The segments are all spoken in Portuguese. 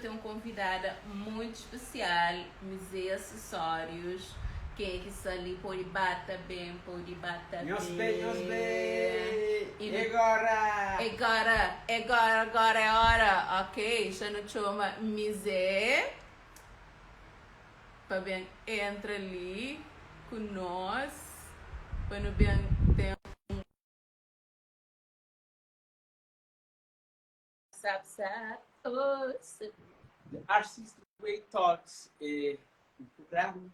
tenho uma convidada muito especial, Misé Acessórios. Quem é que está ali pode bater bem, pode bater bem. E agora? Agora é hora, ok? Já não chama Misé. Para bem, entra ali com nós. Para não bem ter The Artist Way Talks é um programa,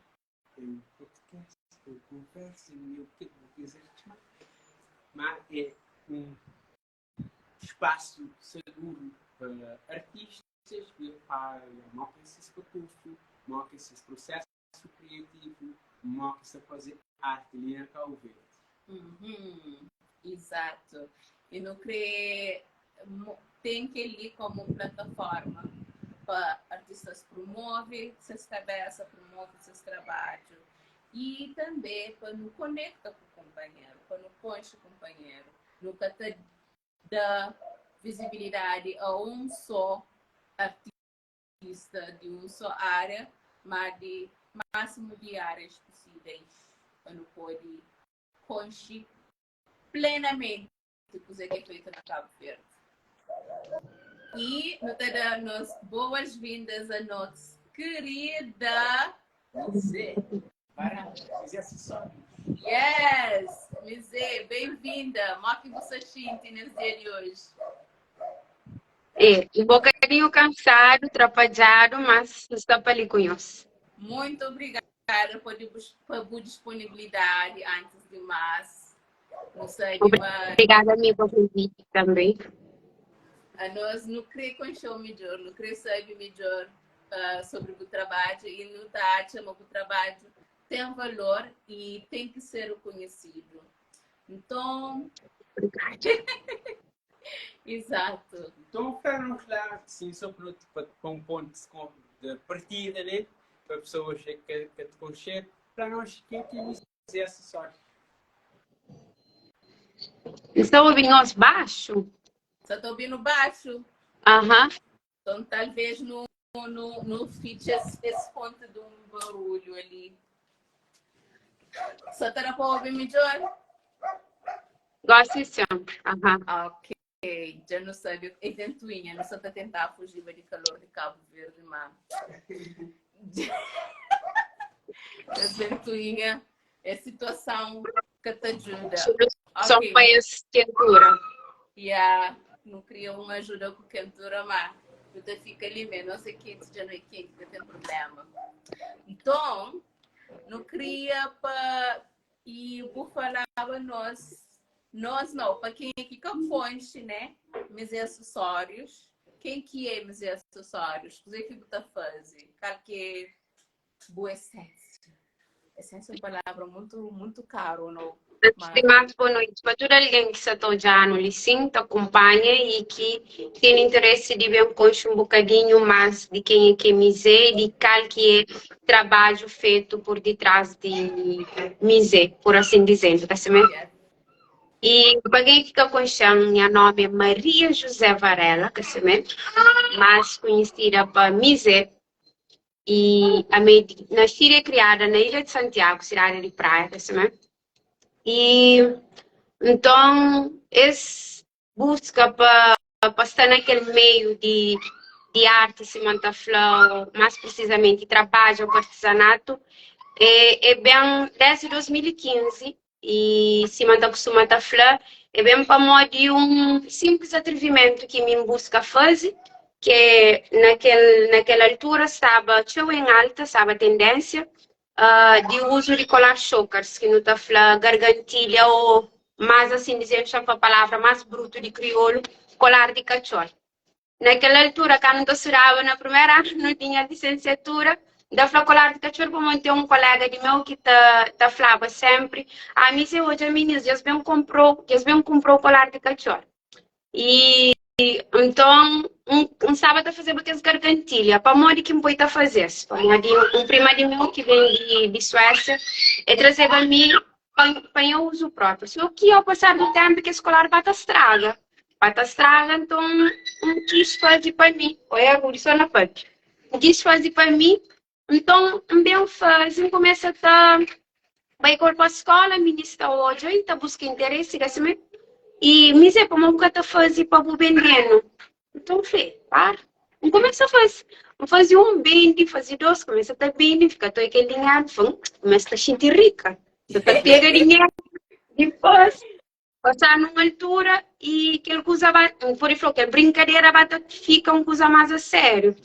é um podcast, é uma conversa, o que quiser chamar, mas é um espaço seguro para artistas, para mostrar esse percurso, mostrar esse processo criativo, mostrar fazer arte ali na Cabo Verde. Exato. E não crê, tem que ir como plataforma para artistas promover seus trabalhos, promover seus trabalhos. E também para nos conectar com o companheiro, para nos conhecer o companheiro. Nunca te dá visibilidade a um só artista de uma só área, mas de máximo de áreas possíveis para não poder conhecer plenamente o que é feito na Cabo Verde. E nós damos boas-vindas a nossa querida Misé, para Misé Acessórios. Yes! Misé, bem-vinda! Como que você sente nesse dia de hoje? Um bocadinho cansado, atrapalhado, mas está para ali com nós. Muito obrigada por sua disponibilidade, antes de mais. Obrigada a mim pelo convite também. Nós não queremos conhecer melhor, não queremos saber melhor sobre o trabalho e não está achando que o trabalho tem valor e tem que ser reconhecido. Então... Obrigada. Exato. Então, para nos lá, sim, só para um ponto de partida, né? Para pessoas que te conhecem, para nós, quem é que Misé Acessórios? Estão ouvindo nós baixo? Só estou ouvindo baixo. Aham. Então, talvez no feed esse ponto de um barulho ali. Só está para ouvir melhor? Gosto sempre. Aham. Ok. Já não sabe. É ventoinha, não só está tentar fugir de calor de Cabo Verde, mas... É ventoinha, é situação que te ajuda. Só para essa quentura. Não cria uma ajuda com quentura, mas você fica ali mesmo, não sei quente, já não é quente, não tem problema. Então, não cria para... E por falar nós não, para quem é que conhece, né? Misé Acessórios. Quem que é Misé Acessórios? O que você faz? Qual que é boa essência? Essência é uma palavra muito cara, não? Antes de mais, boa noite para todo alguém que está já no Licim, acompanha e que tem interesse de ver um bocadinho mais de quem é que é Misé, de qual que é o trabalho feito por detrás de Misé, por assim dizer, tá certo? E para quem fica conhecendo, meu nome é Maria José Varela, tá certo? Mais conhecida por Misé. E nascida e criada na Ilha de Santiago, cidade de praia, tá certo? E então, esse busca para estar naquele meio de arte, se manta flor, mais precisamente trabalho, artesanato, é bem desde 2015 e se manta costuma estar flor, é bem para modo de um simples atrevimento que me busca fazer, que naquela altura estava em alta, estava a tendência de uso de colar chokers, que não está falando gargantilha ou mais assim dizendo, a palavra mais bruto de crioulo, colar de cachorro. Naquela altura, quando eu estudava na primeira ano, não tinha licenciatura, da colar de cachorro, para manter um colega de meu que tá falava sempre, a mim se hoje a menina já bem comprou colar de cachorro. E então, um sábado a fazer aquelas gargantilhas, para modo que me pode fazer. Um prima de meu que vem de Suécia, e trazer para mim, para eu uso próprio. Só que ao passar do tempo, que esse colar vai estraga. Pata estraga, então quis fazer para mim. Olha, agora só na parte. Quis fazer para mim, então bem fazer, começa a vai para a escola, ministra hoje, está buscando interesse, assim, e me dizer como que está fazendo para o vendendo. Então, falei, para. Não começa a fazer. Não fazia um bem, fazer dois, começa a estar bem, fica todo aquele dinheiro, começa a sentir rica. Você está pegando dinheiro, depois, passar numa altura e que ele usava, por exemplo, que a brincadeira fica uma coisa mais a sério.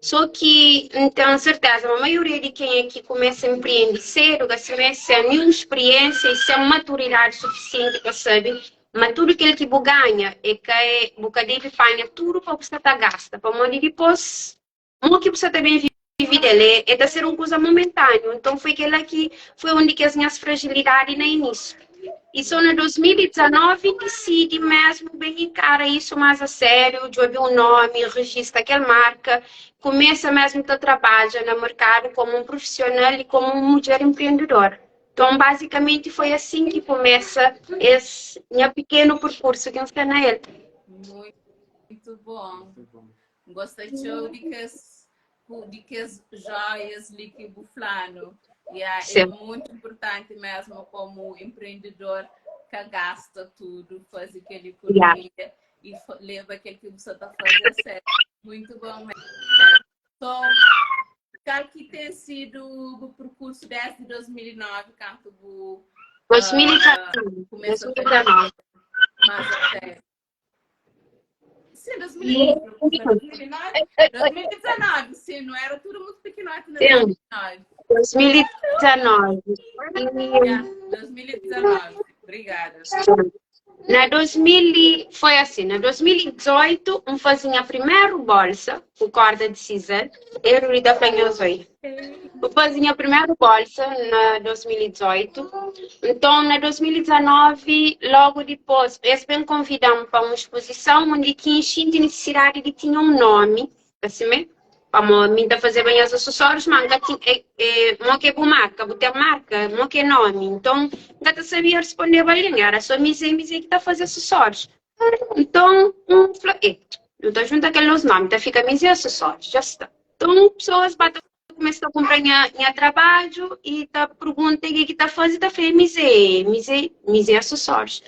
Só que, tenho certeza, a maioria de quem aqui começa a empreender cedo, que se sem nenhuma experiência e sem maturidade suficiente para saber, mas tudo que ele tipo ganha é que boca dele faz tudo para você estar gasta, para onde depois, não que você também vive dele, é de ser uma coisa momentânea. Então foi aquela que foi onde que as minhas fragilidades no início. E só em 2019 decidi mesmo bem encarar isso mais a sério, de ouvir um nome, registra aquela marca, começa mesmo a trabalhar no mercado como um profissional e como uma mulher empreendedora. Então, basicamente, foi assim que começa esse meu pequeno percurso que eu estou na ele. Muito bom. Gostei de que as joias que buflano. E é muito importante mesmo como empreendedor que gasta tudo, faz aquela economia e leva aquilo que você está fazendo a sério. Muito bom mesmo. Então, qual que tem sido o percurso desde 2009, quando o 2019. começou a fazer mais até. Sim, 2019, sim, não era tudo muito pequenote em 2019. 2019. 2019, obrigada. Na 2000, foi assim, na 2018, eu fazia a primeira bolsa, com corda de cisel, eu da Franhosoi. Eu fazia a primeira bolsa na 2018. Então, na 2019, logo depois, eles me convidaram para uma exposição onde tinha necessidade de ter um nome, assim mesmo. Para mim fazer bem os acessórios, mas não que é marca, não tem marca, não que é nome. Então, não sabia responder bem, era só me dizer que está a fazer acessórios. Então, eu estou junto aqueles nomes, então fica me dizer acessórios, já está. Então, pessoas começam a comprar meu trabalho e tá perguntam o que está fazendo, está fazendo me dizer acessórios.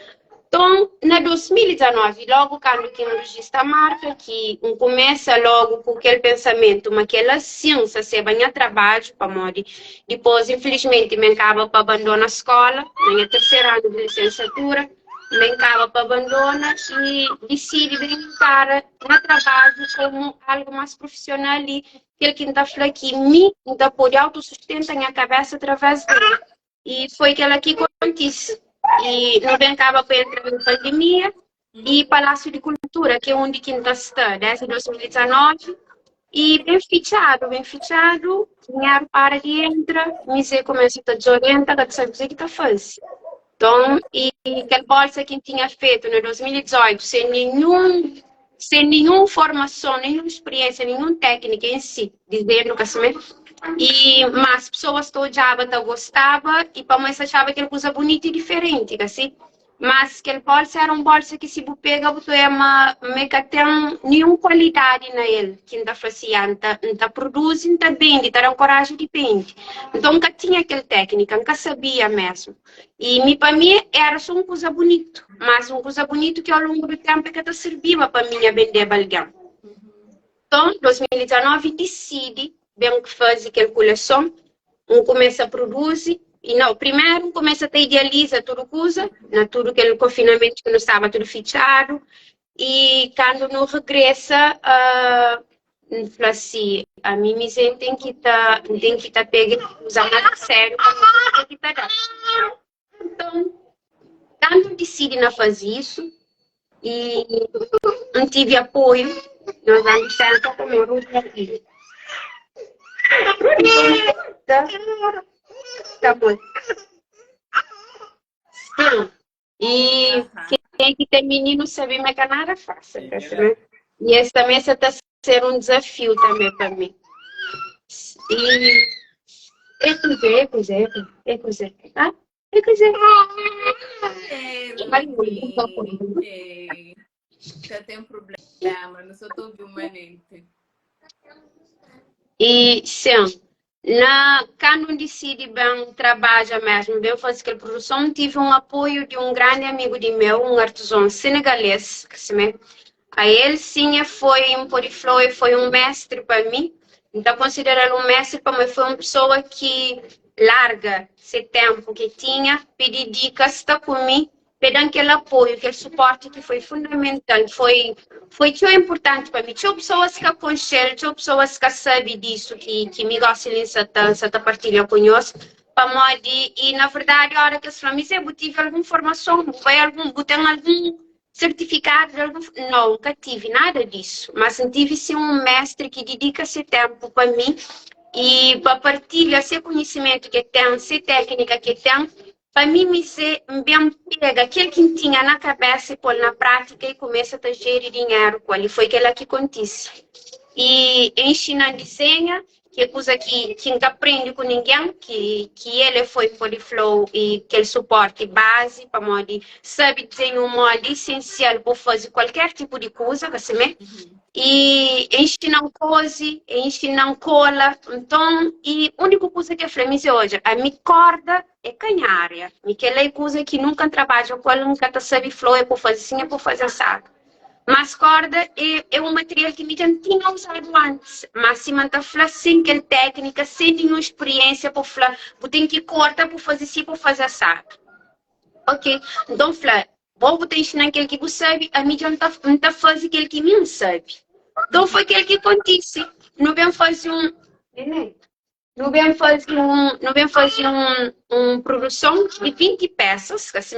Então, na 2019, logo quando que eu registro a marca, que começa logo com aquele pensamento, mas aquela ciência, se banha trabalho, para morrer. Depois, infelizmente, me acaba para abandonar a escola, minha terceira ano de licenciatura, me acaba para abandonar e decide brincar no trabalho como algo mais profissional e aquele que está falando aqui, me está por autossustentar minha cabeça através dele. E foi aquela que aconteceu. E não bem acaba para entrar na pandemia e Palácio de Cultura, que é onde quinta está, desde 2019. E bem fichado, dinheiro para de entrar, me dizer começa a desorientar, que sabe o que está fazendo. Então, e aquela bolsa que tinha feito em 2018, sem nenhuma formação, nenhuma experiência, nenhuma técnica em si, dizendo que mas pessoas que gostavam e para mim achava que ele coisa bonita e diferente, assim. Mas aquele bolsa era um bolsa que se você pega, você é uma que tem nenhuma qualidade nele, que ainda fazia, ainda produz, ainda vende, ainda coragem de vender. Então, nunca tinha aquela técnica, nunca sabia mesmo. E para mim era só uma coisa bonita, mas uma coisa bonita que ao longo do tempo que servia para mim a vender balgão. Então, em 2019, decidi bem que fazer aquela coleção, começa a produzir. E não, primeiro começa a idealizar tudo coisa, na tudo aquele confinamento que não estava tudo fechado. E quando não regressa, fala assim, a mim me tem que estar pegando, usar mais a sério, para que tá. Então, tanto decidi não fazer isso, e não tive apoio, nós vamos tentar comer um aqui. Tá bom. Sim. E quem que tem menino sabe, mas que nada fácil. E esse também está sendo um desafio também para mim. E é coisa, tá? É coisa. que tem problema, não sou todo humanamente. E sim, quando decidi bem trabalhar mesmo, bem fazer aquela produção, tive um apoio de um grande amigo de meu, um artesão senegalês, que se me... A ele sim foi um poriflor, foi um mestre para mim. Então, considero um mestre para mim, foi uma pessoa que larga esse tempo que tinha, pedir dicas, está comigo, pedindo aquele apoio, aquele suporte que foi fundamental, foi tão importante para mim. Tinha pessoas que aconselham, tinha pessoas que sabem disso, que me gostam de partilhar conosco, para modo e na verdade, a hora que eles falam, mas eu tive alguma formação, tem algum certificado, não, nunca tive nada disso, mas tive sim um mestre que dedica esse tempo para mim e para partilhar esse conhecimento que tem, essa técnica que tem, para mim me bem pega aquele que tinha na cabeça e pôr na prática e começa a gerir dinheiro com ele, foi aquela que acontece. E ensina desenho, que é coisa que nunca aprende com ninguém, que ele foi poliflow e que ele suporte base, para modo sabe desenhar um molde essencial para fazer qualquer tipo de coisa, assim, e ensinam cose, ensinam cola, então, e a única coisa que eu falei hoje, a minha corda é canhária, aquela é coisa que nunca trabalha com ela, nunca sabe flow, é para fazer assim, é para fazer saco. Mas corda é um material que eu não tinha usado antes. Mas se mantém sem aquela técnica, sem nenhuma experiência para falar, eu tenho que cortar para fazer assim, para fazer assado. Ok? Então, Flá, vou te ensinar aquele que você sabe, a mim não está fazendo aquele que não sabe. Então, foi aquele que acontece. Não vem fazer não vem fazer uma produção de 20 peças, assim,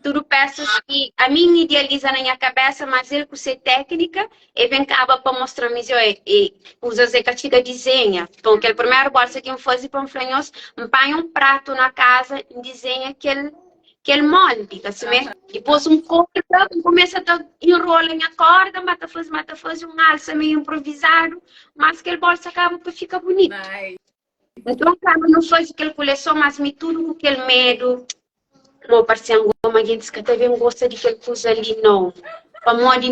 tudo peças que a mim idealiza na minha cabeça, mas ele com essa técnica, e vem acaba para mostrar me e usa essa castiga desenha. Então, aquele primeiro bolsa que eu fazia para um prato na casa e desenha aquele molde, assim, depois corda, começa a enrolar a corda, mata fazer um alça meio improvisado, mas aquele bolsa acaba para ficar bonito. Nice. Então, acaba não faz aquela coleção, mas me tudo com aquele medo. Meu parceiro, a gente que também gosta de aquela coisa ali, não. Para de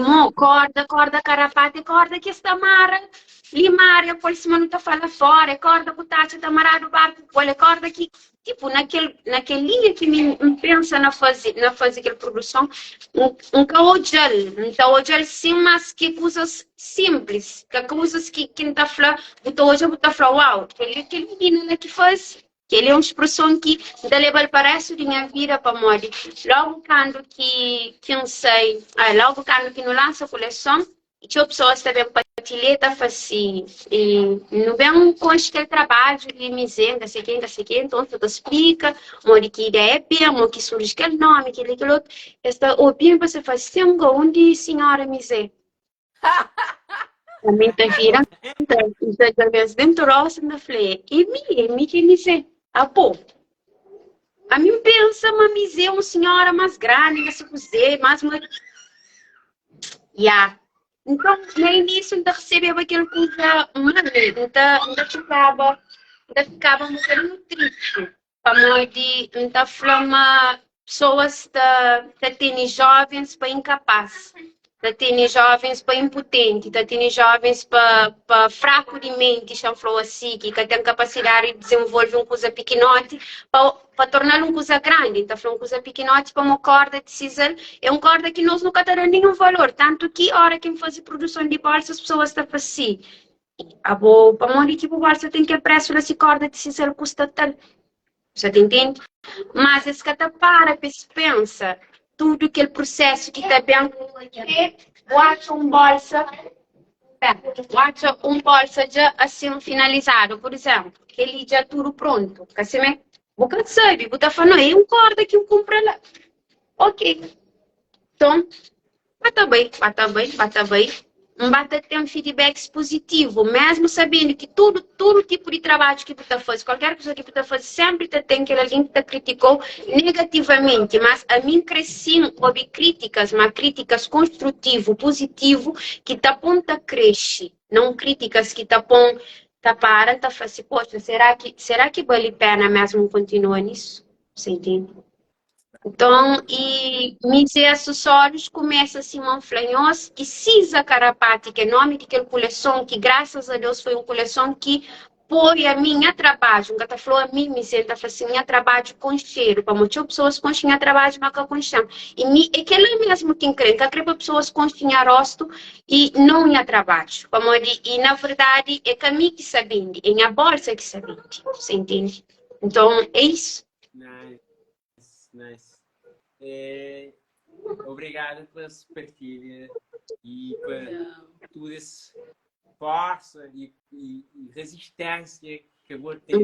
corda, carapate, corda que está mara. Limar, por cima não está falando fora, corda, butacha, está marado o barco, olha, corda que, tipo, naquela linha que me pensa na fazer aquela produção, um caojal sim, mas que coisas simples, que coisas que não está falando, hoje eu estou falando, uau, aquele menino que faz, que ele é uma expressão que dá levar para o resto da minha vida para morrer. Logo quando que não sei, logo quando que não lança a coleção, e tinha pessoas também partilheta assim, e não vem com aquele trabalho de miséria, sei quem, então tudo explica, onde que ideia é bem, onde que surge aquele nome, aquele outro, esta opinião você faz sempre onde senhora miséria. Também está virando, então, dentro da roça, eu falei, e me que miséria, pô. A mim pensa, uma miséria, uma senhora mais grande, que se puser, mais uma... Então, no início, ainda recebeu aquela coisa, ainda ficava um bocadinho triste. Ainda falava pessoas que têm jovens para incapazes, que têm jovens para impotentes, que têm jovens para fraco de mente, falou assim, que têm capacidade de desenvolver uma coisa pequenote para tornar uma coisa grande. Então, falou uma coisa pequenote para uma corda de sisal, é uma corda que nós nunca damos nenhum valor, tanto que a hora que faz produção de bolsa, as pessoas estão assim. Para morrer que a bolsa tem que preço dessa corda de sisal custa tanto. Você entende? Mas esse que para pensa, tudo aquele processo que está bem, watcha um bolsa já assim finalizado, por exemplo, ele já tudo pronto, assim, você sabe, você está falando, é um corda que eu comprei lá. Ok. Então, bata bem. Bata ter um feedback positivo, mesmo sabendo que todo tipo de trabalho que você faz, qualquer coisa que você faz, sempre tem aquele alguém que te criticou negativamente, mas a mim cresci houve críticas, mas críticas construtivo, positivo, que te aponta cresce, não críticas que te apontam, para, assim, poxa, será que vale a pena mesmo continuar nisso? Você entende? Então, e meus acessórios começam assim a falar, que Cisa Carapati, que é nome daquela coleção, que graças a Deus foi uma coleção que foi a minha trabalho, nunca falou a mim, me senta assim, minha trabalho com cheiro, para muitas pessoas com cheiro trabalho, mas com chão. E aquela é mesmo que encrenca, que para pessoas com cheiro rosto e não ia trabalho. Como e na verdade é que mim que sabem, é minha bolsa que sabem, você entende? Então, é isso. Nice. Obrigado pela sua partilha e por toda essa força e resistência que eu vou ter.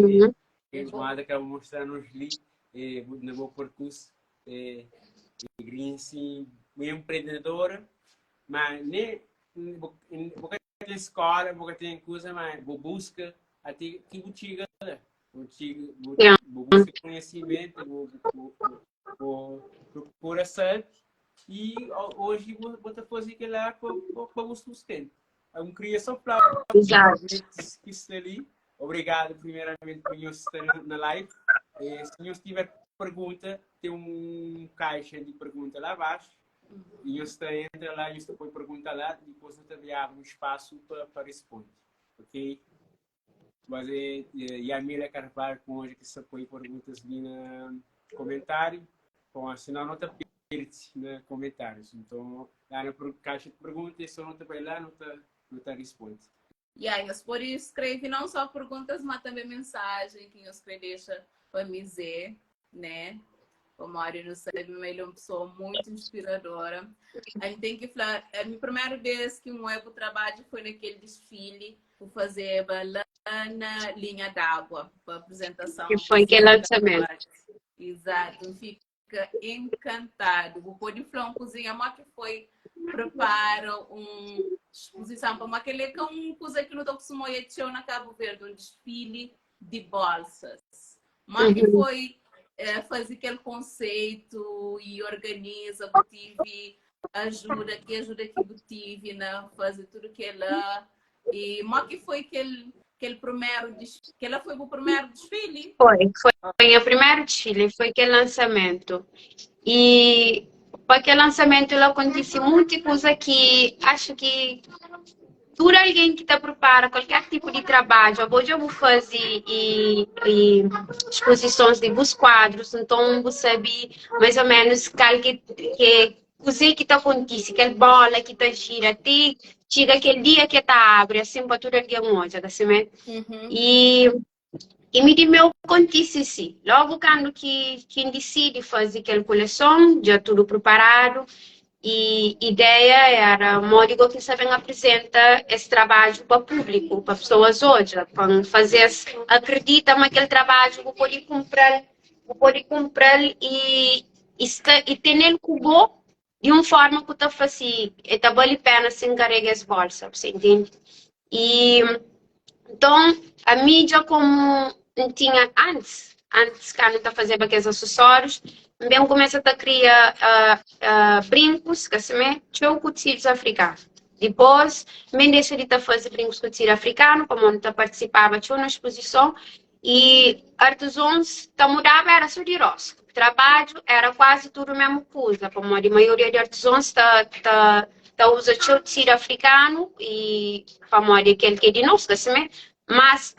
Que a moda acaba mostrando nos livros, no meu percurso. Assim, empreendedora, mas nem vou ter escola, vou ter coisa, mas vou buscar até que botiga, vou buscar conhecimento, vou procurar saber e hoje vou fazer aquilo lá para o sustento. É uma criação para que está ali. Obrigado primeiramente por estar na live. Se não tiver pergunta, tem um caixa de pergunta lá abaixo. E você entra lá e você põe pergunta lá, depois você também abre um espaço para responder. Ok? Mas e a Mila Carvalho, com hoje que você põe perguntas ali no comentário, bom, senão não está perde nos comentários. Então, lá na caixa de perguntas, se não está lá, não está responde. E aí, eu por escrever não só perguntas, mas também mensagem que eu escrevi para me dizer, né? O Mário não sabe, mas ele é uma pessoa muito inspiradora. A gente tem que falar, a minha primeira vez que eu para o trabalho foi naquele desfile, por fazer balana, linha d'água, para apresentação. Que foi aquele lançamento. Exato, fica encantado. Vou pôr de flão cozinha, mas que foi prepara uma exposição para aquele que é uma coisa que não estou acostumado a ter na Cabo Verde, um desfile de bolsas. Mas que foi fazer aquele conceito e organiza, tive ajuda que eu tive na fazer tudo que ela e mas que foi aquele primeiro que ela foi o primeiro desfile. Foi o primeiro desfile, foi aquele lançamento. E para aquele lançamento ela aconteceu muita coisa que acho que por alguém que está prepara qualquer tipo de trabalho, hoje eu vou fazer exposições de bus quadros, então você sabe mais ou menos que coisa que está acontecendo, aquela bola que está gira, até chega aquele dia que está abre, assim para tudo alguém hoje, assim, e me deu meu acontece assim. Logo quando que decide fazer aquela coleção, já tudo preparado. E a ideia era, Módigo que sabem apresenta esse trabalho para o público, para pessoas hoje, para fazer, acredita que aquele trabalho vou poder comprar e ter ele cubo de uma forma que está fácil, e tá vale a pena se encarregar as bolsas, você entende? E então, a mídia como não tinha antes que a gente fazia aqueles acessórios, bem começa a criar brincos, que se me chama tecidos africanos. Depois, bem deixa de fazer brincos com tecido africano, como a gente participava de uma exposição, e artesãos mudavam era só de roça. O trabalho era quase tudo a mesma coisa, como a maioria de artesãos usa o tecido africano e famoso aquele que é de nós, que se me mas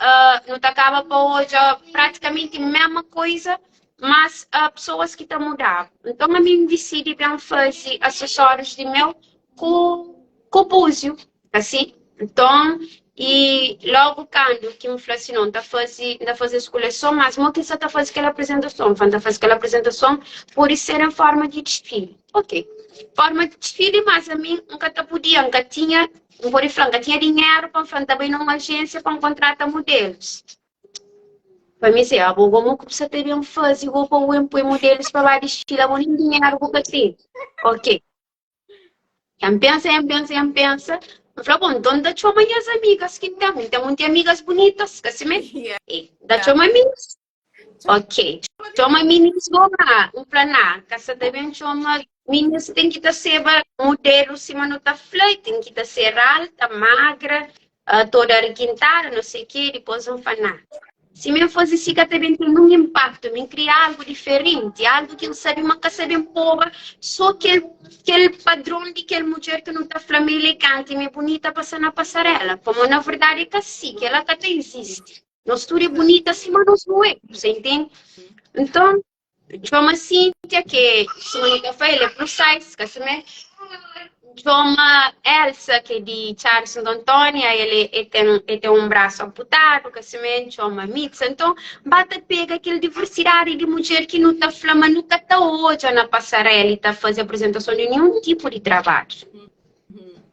não acaba para hoje praticamente a mesma coisa, mas pessoas que estão mudando. Então, a mim decidi fazer acessórios de meu com búzio, assim. Então, e logo quando que me falou assim, não, está fazer essa coleção, mas não que você está fazendo aquela apresentação, está fazendo aquela apresentação por ser em forma de desfile. Ok. Forma de desfile, mas a mim nunca podia, nunca tinha tinha dinheiro para também numa agência para contratar modelos. Para mim, assim, como você teria fazer, vou pôr modelos para lá desfilar, vou nem dinheiro, vou assim. Ok. Eu pensa. Eu falei, bom, então dá uma minhas amigas que tem muitas amigas bonitas, que se me... Dá uma amigas. Ok. Chama meninas goma, planar, que você deve chamar meninas tem que ser modelo cima no taflei, tem que ser alta, magra, toda requintada, não sei o que, depois vão falar. Se me fosse assim, que também tem um impacto, me criar algo diferente, algo que eu sabia, uma casa bem pobre, só que aquele padrão de aquela mulher que não está falando elegante, e bonita, passar na passarela. Como na verdade é que assim, que ela até existe. Nós tudo é bonita assim, mas nós não é, você entende? Então, uma Cíntia, que se não me foi, ele é plus size, que se me... Uma Elsa, que é de Charles Antônio, ele tem um braço amputado, que se me uma Mitza. Então, bata pega aquela diversidade de mulher que não está falando, nunca está hoje na passarela e está fazendo apresentação de nenhum tipo de trabalho.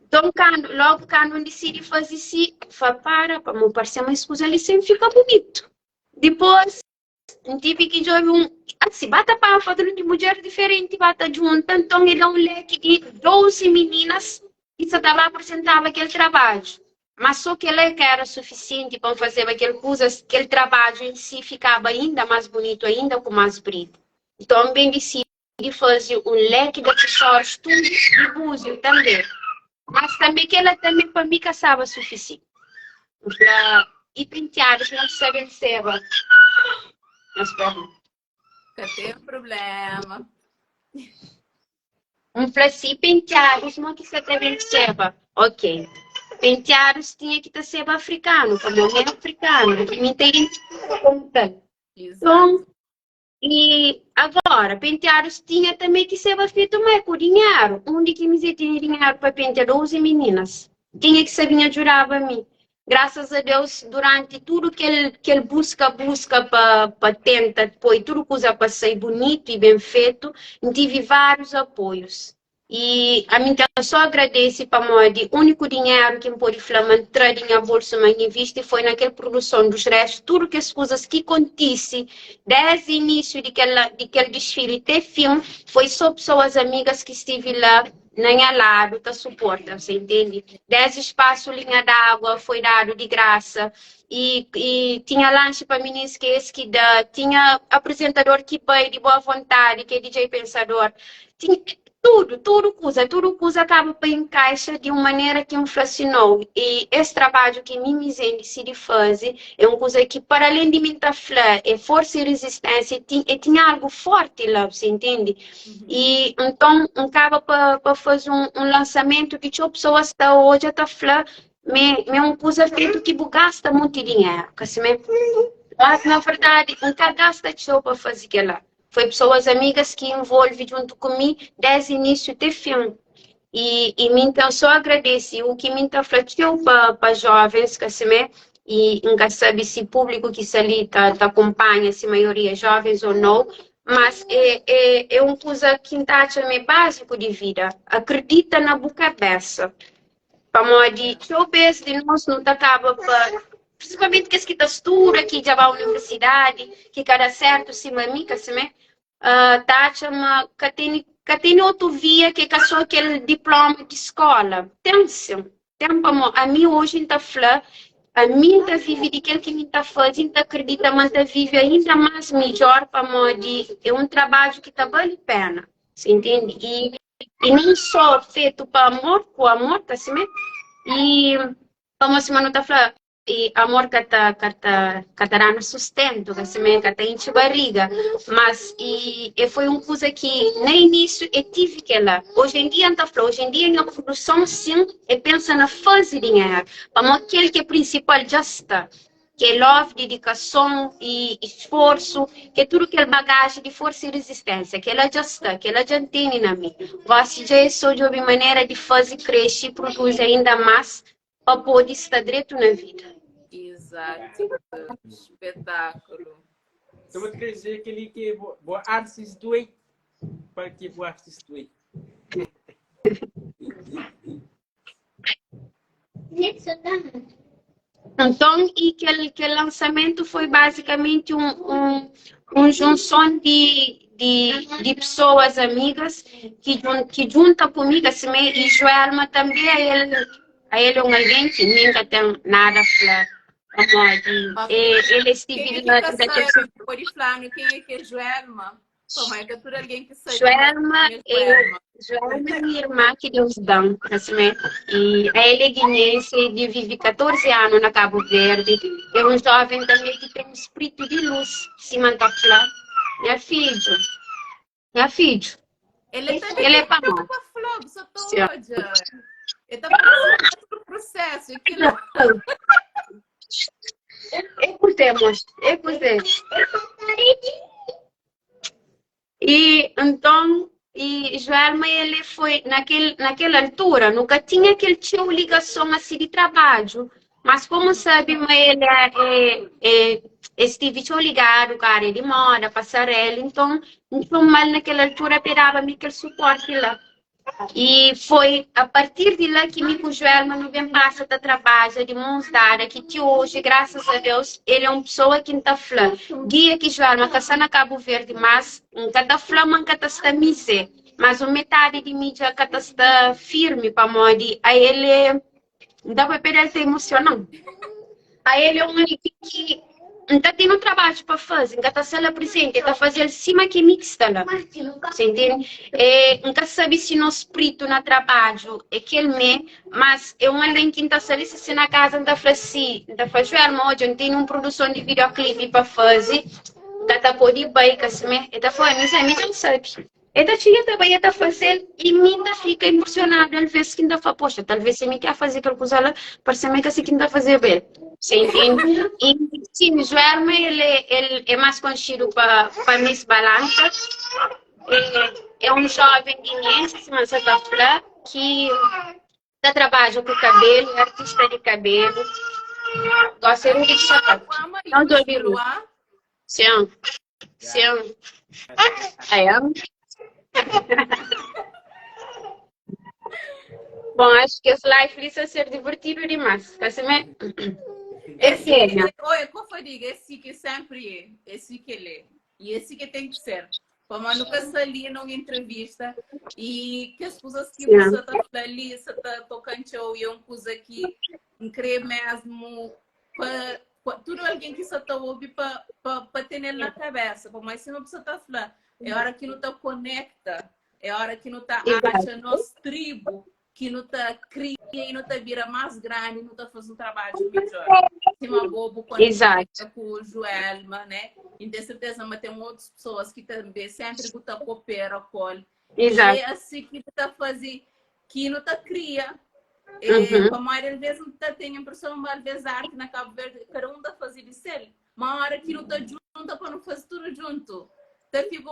Então, logo quando decidi fazer isso, para me parecer uma escusa ali, sempre fica bonito. Depois, tive que jogar assim, bata para padrão de mulher diferente, bata junto. Então, ele é um leque de 12 meninas que só estava apresentava aquele trabalho. Mas só que leque era suficiente para fazer aquele trabalho em si ficava ainda mais bonito, ainda com mais brilho. Então, bem decidi fazer um leque de acessórios, tudo de búzio também. Mas também que ela também para mim caçava suficiente. E penteados, não sabem ser. Mas Não tem problema. Assim, penteados, não que você também serva. Ok. Penteados tinha que ser africano, como é africano, que me identifica como tal. Então, e agora, penteados tinha também que ser feito mais com dinheiro. Onde que me tinha dinheiro para pentear 12 meninas? Tinha que ser vinha ajudava a mim. Graças a Deus, durante tudo que ele busca para tentar, depois tudo coisa para ser bonito e bem feito, tive vários apoios. E a mim só agradece para mim, o único dinheiro que me pôde entrar em minha bolsa, mas investe foi naquela produção dos restos, tudo que as coisas que acontecem, desde o início daquele desfile até fim, foi só pessoas amigas que estiveram lá, na minha lado, tá suporta, você entende? 10 espaços, linha d'água, foi dado de graça. E tinha lanche para mim, esquece que tinha apresentador que vai de boa vontade, que é DJ Pensador. Tinha tudo coisa acaba para encaixa de uma maneira que me fascinou. E esse trabalho que me decidi fazer é uma coisa que, para além de mim falar, é força e resistência, tinha algo forte lá, você entende? E então, acaba para fazer um lançamento que tinha pessoas que hoje está falando, é uma coisa feita que gasta muito dinheiro, mas na verdade, nunca gasta dinheiro para fazer aquilo. Foi pessoas amigas que envolvem junto comigo desde o início até fim. E me então só agradeci o que me então falou para jovens, e nunca sabe se público que se ali acompanha, se maioria jovens ou não, mas é uma coisa que está também básico de vida. Acredita na boa cabeça. Para modo que eu penso de nós não acaba para principalmente que essa textura que já vai à universidade, que cada certo se mamica, tá chama que tem outra via que é só aquele diploma de escola. Atenção, a mim hoje está falando, a mim está vive daquilo que me está fazendo, acredita, mas está vive ainda mais melhor para modo é um trabalho que está vale a pena, você entende? E não só feito para amor, com amor, tá assim, e como a semana está falando, e amor que está no sustento, que está enche barriga, mas foi uma coisa que no início eu tive que lá. Hoje em dia hoje em dia na produção sim, eu penso na fazer dinheiro, mas aquele que é principal já está. Que é love, dedicação e esforço, que é tudo aquela bagagem de força e resistência, que ela já está, que ela já tem na mim. Você já é só de uma maneira de fazer crescer e produzir ainda mais para poder estar direito na vida. Exato. Espetáculo. Então, eu quero dizer que ele que boa artista doente, para que boa artista doente. Então, e aquele lançamento foi basicamente uma junção de pessoas amigas que juntam comigo, assim, e Joelma também, ele é um alguém que nunca tem nada para ele esteve Quem é que passou por Iflano? Quem é que é Joelma? Como é que tudo alguém que sai Joelma é minha irmã que Deus dá, assim, e ela é guineense e vive 14 anos na Cabo Verde. É um jovem também que tem um espírito de luz, se mantém lá. Minha filho, minha filho, ele ele é para tá nós. com a flor, só toda. Ele tá passando por processo. Aquilo... É por E então, e Joelma, ele foi naquela altura, nunca tinha aquele tio ligação assim de trabalho. Mas como sabe, estive tio ligado, cara, de moda, passarela, então mal naquela altura esperava-me aquele suporte lá. E foi a partir de lá que me Joelma não vem passa da trabalho de mãos dadas, que hoje, graças a Deus, ele é uma pessoa que está falando. Dia que Joelma está na Cabo Verde, mas cada flama que está mise, mas a metade de mim já está firme para morrer. Aí ele dá para perder essa emoção. Aí ele é um que está tendo trabalho para fazer, está sendo presente, está fazendo cima que mixta lá. Você entende? Nunca sabe se no espírito no trabalho é que ele mas é uma lei que está saindo se na casa está fazendo, está fazendo hoje, não tem uma produção de videoclipe para fazer, está pode ir bem, que se me, está falando, mas a mim não sabe. Esta tia também está fazendo e minha fica emocionada, às vezes que ainda fala, poxa, talvez se me quer fazer aquela coisa lá, parece que assim que ainda fazer bem. Você entende? E sim, Joelma, ele é mais conhecido para Miss Balança. É um jovem guineense, mas está falando, que está trabalhando com cabelo, é artista de cabelo. Gosta muito de sapato. Não estou ouvindo. Sim. Sim. Bom, acho que esse live precisa ser divertido demais. É sério. Olha, como eu digo, esse que sempre é, esse que ele é. E esse que tem que ser. Como eu nunca saí numa entrevista e que as coisas que você está ali, você está tocando e uma coisa que incrível mesmo para tudo alguém que você está ouvindo para ter na cabeça. Como assim uma pessoa está falando, é hora que não está conecta, é hora que não está achando nosso tribo, que não está cria e não está vira mais grande, não está fazendo um trabalho melhor. Tem uma bobo conecta com o Joelma, né? E de certeza, mas tem outras pessoas que também sempre estão cooperando com ele. Exato. E é assim que está fazendo, que não está cria. Como às vezes não está tem a impressão, às vezes a arte na Cabo Verde, cada um está fazendo isso. Uma hora que não está junto, para não fazer tudo junto.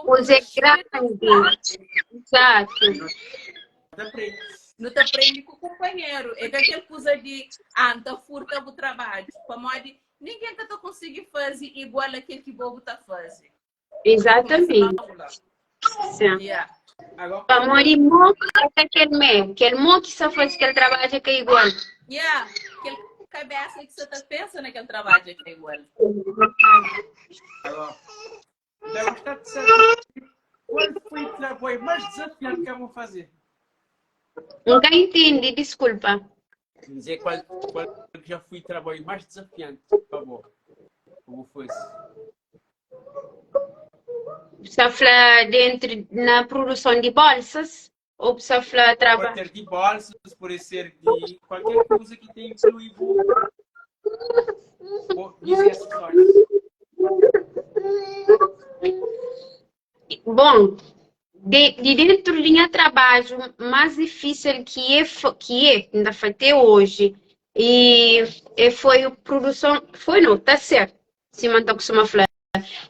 Pois é grande. Exato. Não te aprende com o companheiro. É aquela coisa de tá furta o trabalho. Como ninguém está conseguindo fazer igual aquele que o bobo está fazendo. Exatamente. Sim. Yeah. Para morir muito é aquele mo que só faz aquele trabalho que é igual. Yeah. Aquele cabeça que você está pensando naquele trabalho que é igual. Agora, eu gostava de saber qual foi o trabalho mais desafiante que eu vou fazer. Nunca entendi, desculpa. Dizer qual que já foi o trabalho mais desafiante, por favor. Como foi isso? Precisa falar dentro na produção de bolsas? Ou precisa falar trabalho? Pode ser de bolsas, pode ser de qualquer coisa que tenha incluído dizer acessórios. Bom, de dentro de minha trabalho mais difícil que ainda até hoje foi a produção, tá certo, se mantém costuma falar,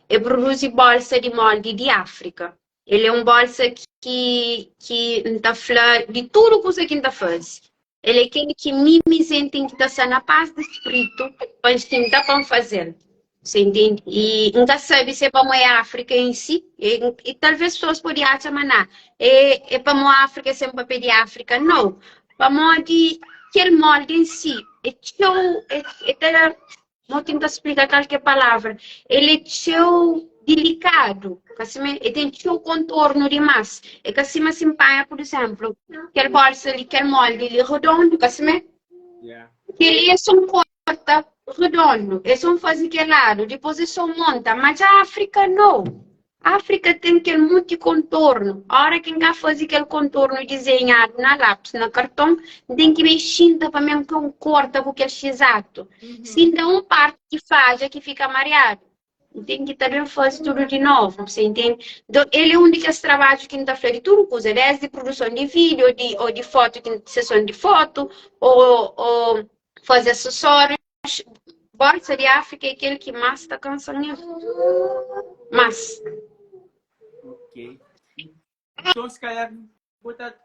é produzir bolsa de molde de África. Ele é um bolsa que está falando de tudo que ainda faz. Ele é aquele que me sente que está na paz de espírito para tentar para fazer. Você entende? E nunca sabe se é para a África em si, e talvez pessoas podem achar, mas não, é para a África, sempre para pedir África, não. Para molde, aquele molde em si, não tento explicar qualquer palavra, ele é tão delicado, ele tem tão contorno demais, é que assim, por exemplo, aquele bolsa ali, aquele molde, ele é redondo, que ele é só corta, redondo, eles vão fazer aquele lado, depois eles só montam, mas a África não. A África tem aquele multicontorno. A hora que quem faz aquele contorno desenhado na lápis, na cartão, tem que mexer para mesmo que corta com aquele exato. Se dá uma parte que faz, é que fica mareado. Tem que também fazer tudo de novo, você entende? Então, ele é um daqueles trabalhos que não está feito tudo, coisa, desde produção de vídeo, ou de foto, sessão de foto, ou fazer acessórios. Bolsa de África é aquele que mais está cansando. Mas, Ok. Então, se calhar, vou estar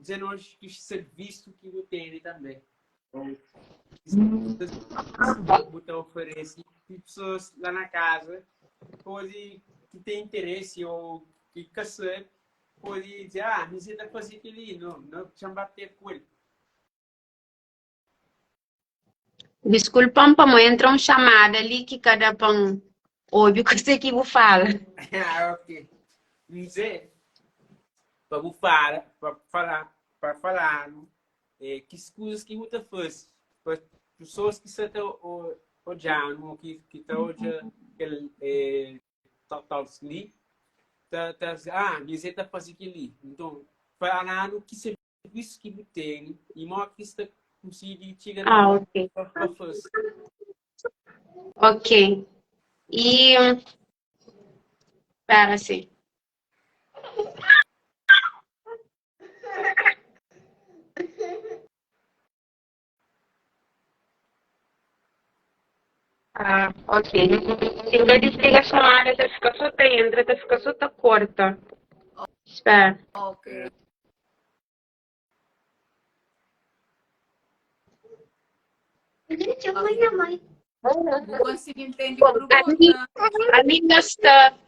dizendo hoje que os serviços que eu tenho também. Vou oferecer pessoas lá na casa, pode que tem interesse ou que quer saber, pode dizer, me você fazer aquele, não, chama bater com ele. desculpa, mas entra uma chamada ali que cada pão ouve o que você que vou falar. Ok. Dizer, para falar, que coisas que você faz, para pessoas que estão olhando, que estão olhando aquele tal ali, você está fazendo aquilo. Então, falando que serviço que você tem, e mostra que você consegue chegar Ok. para fazer. Ok. E, espera assim. Ok. Então, desliga a chamada, até ficar só entra, até ficar só corta. Espera. Ok. Não consigo entender a pergunta. A mim gasta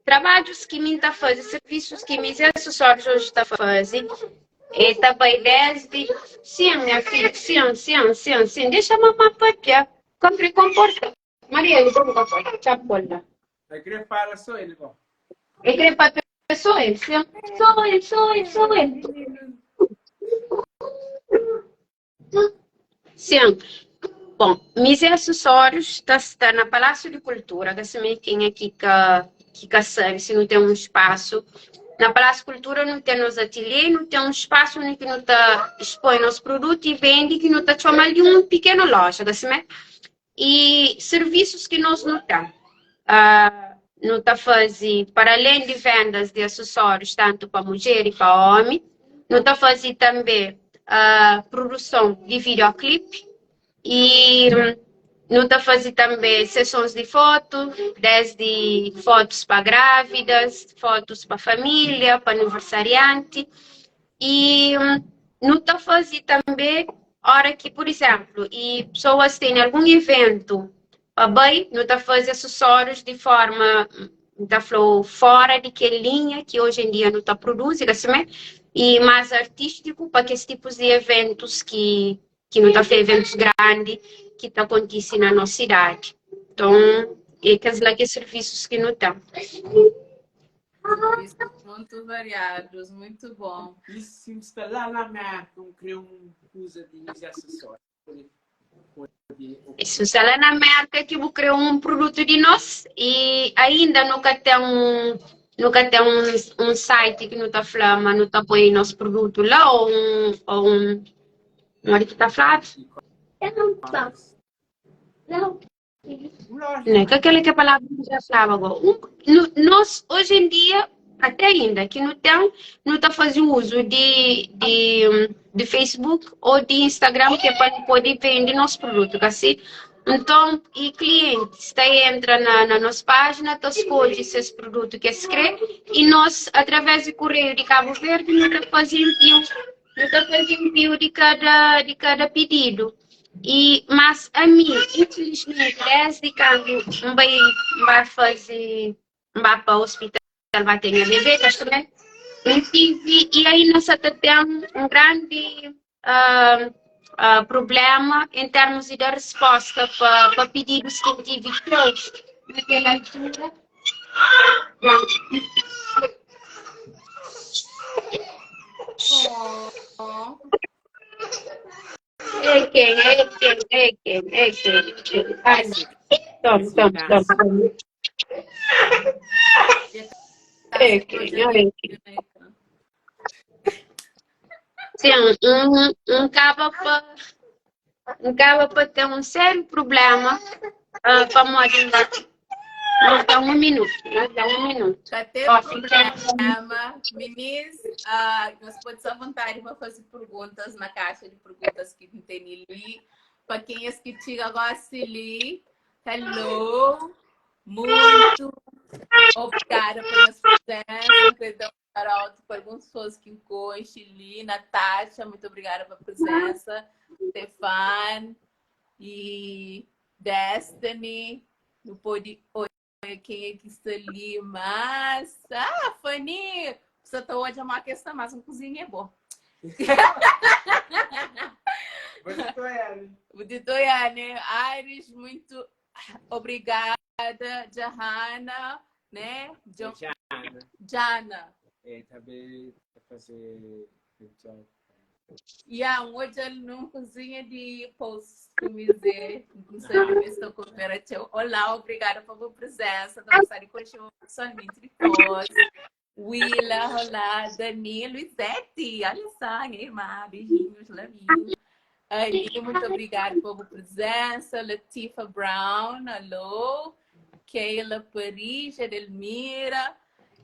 trabalhos que me está fazendo, serviços que me acessórios hoje está fazendo. E também desde, sim, minha filha, sim. Deixa a mamãe papiar. Compre comporta. Maria, ele como comporta? Chapola. Eu queria falar só ele, bom. E que papiar sou ele, sim. Sou ele. Sim. Bom, meus acessórios está na Palácio de Cultura, que também tem aqui que se não tem um espaço. Na Palácio de Cultura não tem nos ateliês, não tem um espaço onde não tá expõe nos produtos e vende, que não está chamando de uma pequena loja, assim, e serviços que nós não temos. Não está fazendo, para além de vendas de acessórios, tanto para mulher e para homem, não está fazendo também a produção de videoclipe, e não está fazendo também sessões de foto, desde fotos para grávidas, fotos para família, para aniversariante. E não está fazendo também, hora que, por exemplo, e pessoas têm algum evento, bem, não está fazendo acessórios de forma, está falou, fora de que linha que hoje em dia não está produzindo, assim, e mais artístico para que esses tipos de eventos que não está fazendo eventos grandes que está acontecendo na nossa cidade. Então, é que serviços que não estão. Serviços muito variados, muito bom. E se instalar na marca, criar uma coisa de acessórios? Isso está lá na marca que vou criar um produto de nós e ainda nunca tem um site que não está falando, não está põe nosso produto lá ou onde que está falando? Não. Não, que aquela que a palavra já falava agora. Nós, hoje em dia, até ainda, que não está fazendo uso de Facebook ou de Instagram, que é para poder vender nosso produto, assim. Então, e clientes, entra na nossa página, escolhe esse produto que escreve e nós, através do correio de Cabo Verde, não está fazendo envio de cada pedido. Mas a mim, infelizmente, desde quando vai fazer, vai para o hospital, vai ter minha bebê, também, e aí nós até temos um grande problema em termos de dar resposta para pedidos que eu tive naquela altura. É quem? Ai, toma. É, que, é que. Sim, acaba para ter um sério problema para moderar. Nós dá um minuto, nós dá um minuto. Já teve Ó, problema. Meninas, nós podemos à vontade para fazer perguntas na caixa de perguntas que tem ali. Para quem é que chega agora ali, hello, muito obrigada pela sua presença. Perdão, Carol, perguntas que encontram ali. Natasha, muito obrigada pela presença. Stefan e Destiny, não pode quem é que está ali, mas Fanny, você está hoje a uma questão, mas uma cozinha é boa. Buditoyane, Aires, muito obrigada, Jahana, né? Jana. É, também para fazer hoje ele não cozinha de post, dizer, inclusive estou cooperativa. Olá, obrigada pela presença, da nossa somente de post. Willa, olá, Dani, Luizete, olha só, irmã, beijinhos, lavinhos. Aí, muito obrigada pela presença. Latifa Brown, alô. Keila Paris, Edelmira,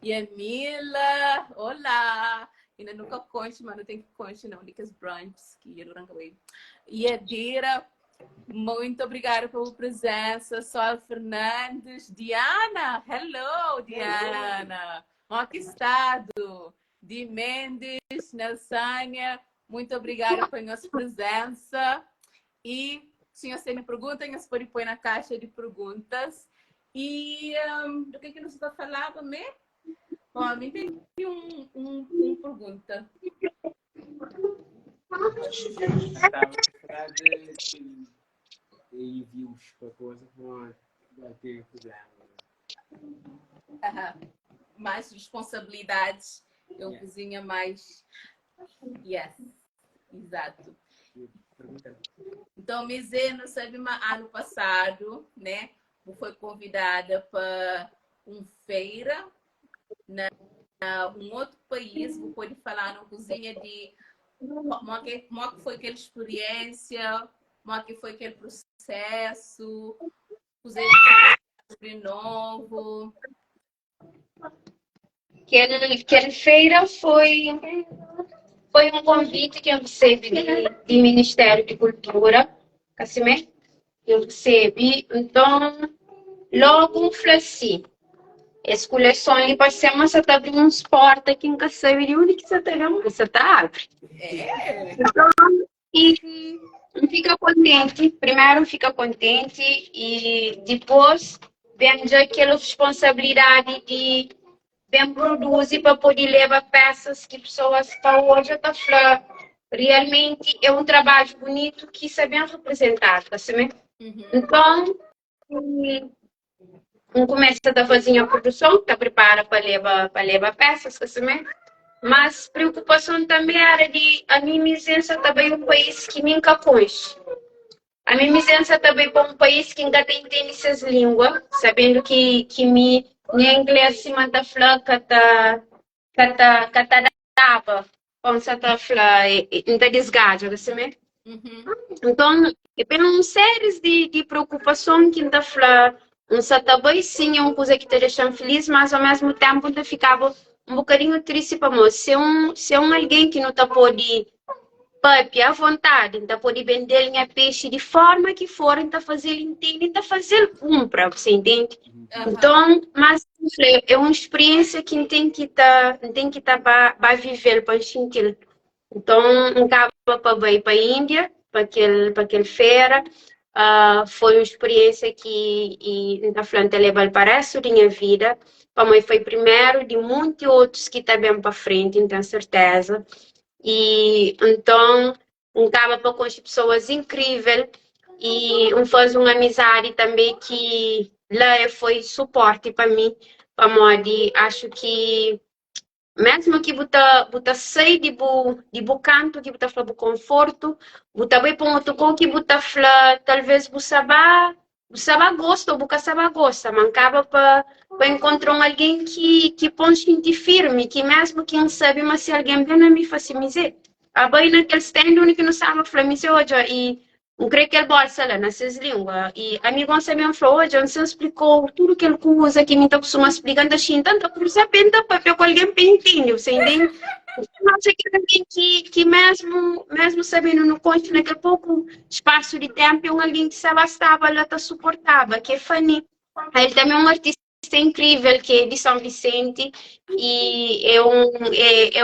Yamila, olá. Ainda nunca conte, mas não tem que conte, não. Licas brunches, que eu não acabei. Yadira, muito obrigada pela presença. Sol Fernandes, Diana, hello, Diana. Ó, que estado. Di Mendes, Nelsânia, muito obrigada pela nossa presença. E se você me pergunta, você pode pôr na caixa de perguntas. E do que você está falando mesmo? Ó, me tem uma pergunta. envios para coisa não vai ter problema. Mais responsabilidades, eu cozinho mais. Yes, exato. Então, Mizeno, sabe, ano passado, né? Eu fui convidada para uma feira na um outro país. Vou poder falar na cozinha de como que foi aquela experiência, como que foi aquele processo, cozinhar de novo. Aquela feira foi um convite que eu recebi do Ministério de Cultura, assim, eu recebi, então, logo falei assim, as coleções ali para ser, mas você está abrindo uns portas aqui em casa, e onde que você está abre? Então, e fica contente, primeiro fica contente e depois vem aquela responsabilidade de bem produzir para poder levar peças que pessoas para hoje estão falando. Realmente é um trabalho bonito que é bem representado, assim. Então, começa a fazer a produção, está prepara para levar peças, assim. Mas preocupação também era de a minha presença também um país que nunca conhece. A minha presença também para um país que ainda tem essas línguas, sabendo que minha inglês se manda falando que dava, quando você está falando, ainda desgaja, assim. Então, é uma série de preocupações que ainda falando, você também sim é uma coisa que te deixa feliz, mas ao mesmo tempo ainda ficava um bocadinho triste para nós. Se é alguém que não está pode papi à vontade, então pode vender linha peixe de forma que for, então fazer ele entende, então fazer ele compra, você entende? Então, mas é uma experiência que tem que estar para viver, para sentir. Então, um cabo para ir para a Índia, para aquele feira, foi uma experiência que a Flanta leva para o resto da minha vida. Para mim foi primeiro de muitos outros que estão bem para frente, então certeza. E então, acaba para com as pessoas incríveis e faz uma amizade também que lá foi suporte para mim, para modo acho que mesmo que você sai de canto, que você fala do conforto, você vai para um outro que você fala, talvez você vá sabe gosto, boca sabe gosta, mancava para encontrar alguém que põe gente firme, que mesmo que não sabe, mas se alguém bem não me faz me dizer. A bem naquele stand único que não sabe falar me dizer hoje e não creio que ele bolsa lá nessas línguas e amigo não sabe falar hoje, não se explicou tudo que ele usa que me está acostumado explicando assim, tanto por saber para com alguém pentinho, sem nem acho que alguém que mesmo sabendo no conto naquele pouco espaço de tempo, é um alguém que se bastava, ela te suportava, que é Fanny. Ele também é um artista incrível, que é de São Vicente, e é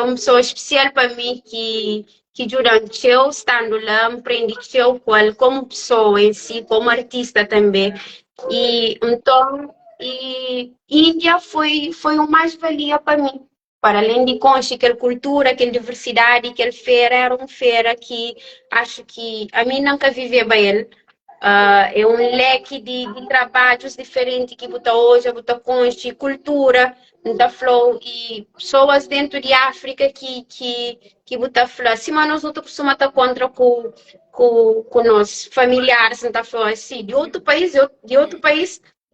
uma pessoa especial para mim, que durante eu estando lá, aprendi com ele como pessoa em si, como artista também. E então, Índia foi o mais valia para mim. Para além de concha, aquela cultura, aquela diversidade, aquela feira, era uma feira que acho que a mim nunca vivia bem. É um leque de trabalhos diferentes que botar hoje, botar concha, cultura, da flow e pessoas dentro de África que botar flow. Se mas nós não costumamos estar contra com nossos familiares, não está flow assim, de outro país.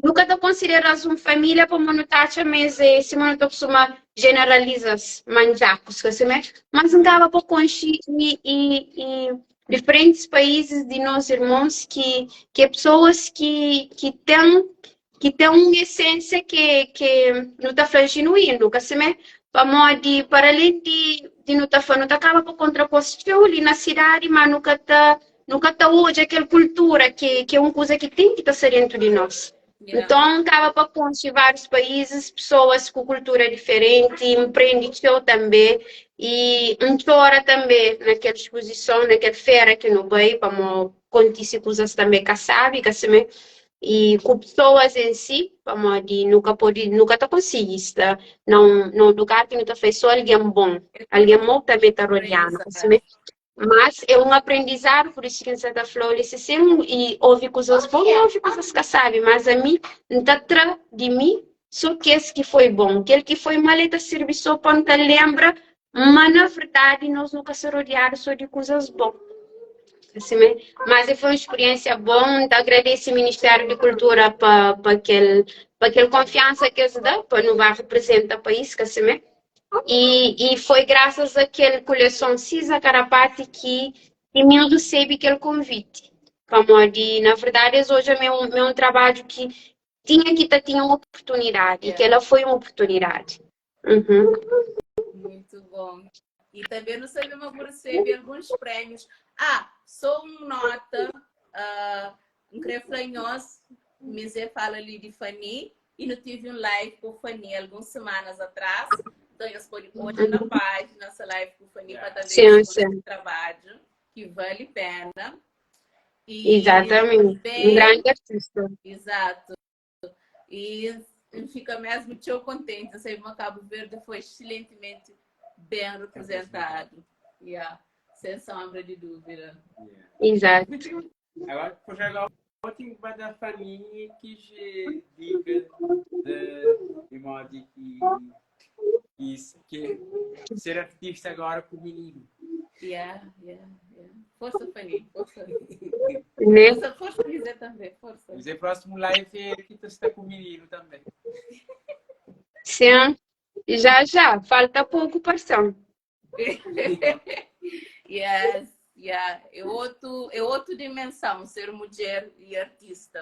Nunca te consideras uma família para montar, mas se não te costuma generalizar manjacos, mas acaba por conhecer e diferentes países de nossos irmãos que é pessoas que têm uma essência que não está falando genuíno, para além de não estar falando, acaba por contraposição ali na cidade, mas nunca tá hoje aquela cultura que é uma coisa que tem que estar dentro de nós. Yeah. Então, acaba para conhecer vários países, pessoas com cultura diferente, empreendedor também, e chora também naquela exposição, naquela feira que no veio, para conhecer coisas também que sabe, e com pessoas em si, para nunca tá conseguindo estar num lugar que não tá fez só alguém bom também tá rodeando, mas é um aprendizado, por isso que Santa Flor, e ouve coisas boas, ouve coisas que sabe, mas a mim, dentro de mim, só que esse que foi bom, aquele que foi maleta serviço para não lembra, mas na verdade nós nunca se rodearam só de coisas boas. Mas foi uma experiência boa, então agradeço ao Ministério de Cultura para aquela confiança que eles dão, para não representar o país, e foi graças àquela coleção Cisa Carapati que me recebe aquele convite. Na verdade, hoje é meu trabalho que tinha uma oportunidade, e que ela foi uma oportunidade. Uhum. Muito bom. E também não sabemos por receber alguns prêmios. Só uma nota, um creflanhoso, me fala ali de Fanny, e não tive um live com Fanny algumas semanas atrás. Então, eu escolhi hoje na página, essa live com Fanny para também esse trabalho, que vale a pena. E exatamente, um grande artista. Exato. E fica mesmo tão contente. Eu sei que o Cabo Verde foi excelentemente bem representado. Sem sombra de dúvida. Exato. Agora, por agora, tem que dar família que diga de modo que ser artista agora com o menino. Força, Fanny, força. Força dizer também, força. Mas o próximo live é que tu está com o menino também. Sim, já, falta pouco parção. Yes. É outra dimensão, ser mulher e artista.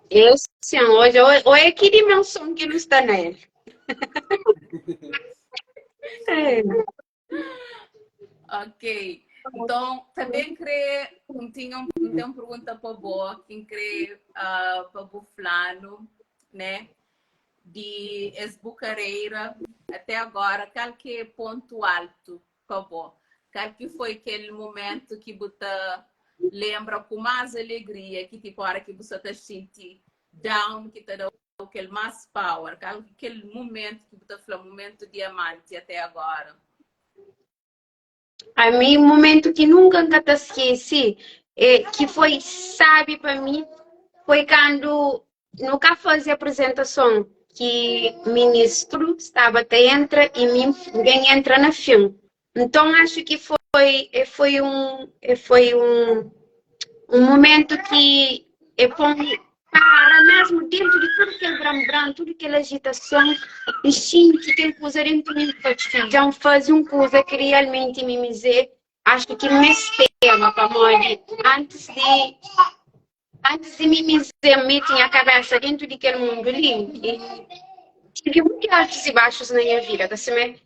Eu, sim, hoje, ou é que dimensão que não está nele. Ok. Então, também queria tinha uma pergunta para boa, quem queria para o Flano, né? De Esbucareira até agora, qual que é ponto alto para boa? Qual que foi aquele momento que você lembra com mais alegria, que tipo a hora que você está sentindo down, que te dá aquele mais power, aquele momento que você falou, momento diamante até agora? A mim, um momento que nunca te esqueci, que foi, sabe, para mim, foi quando nunca fazia apresentação, que o ministro estava até entra e ninguém entra na filme. Então, acho que foi um momento que e põe para mesmo dentro de tudo aquele bram-bram, tudo aquela agitação, e sinto que coisa dentro de mim, já faz uma coisa que realmente me dizer, acho que me tema para morrer, antes de me meter a cabeça dentro daquele mundo limpo, tive muitos altos e baixos na minha vida, tá certo?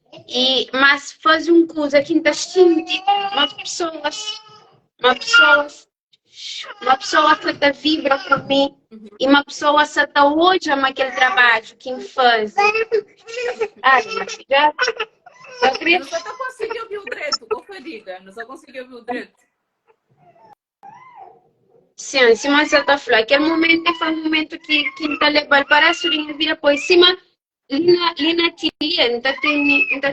Mas faz uma coisa que ainda sinto uma pessoa que está vibra comigo e uma pessoa que está hoje a aquele trabalho que faz. Ai, mas já. Não só conseguiu ouvir o direito, como eu digo, não só conseguiu ouvir o direito. Sim, sim, mas está falando. Aquele momento foi um momento que está levando para a sua vida por cima. Lina Tilia, ainda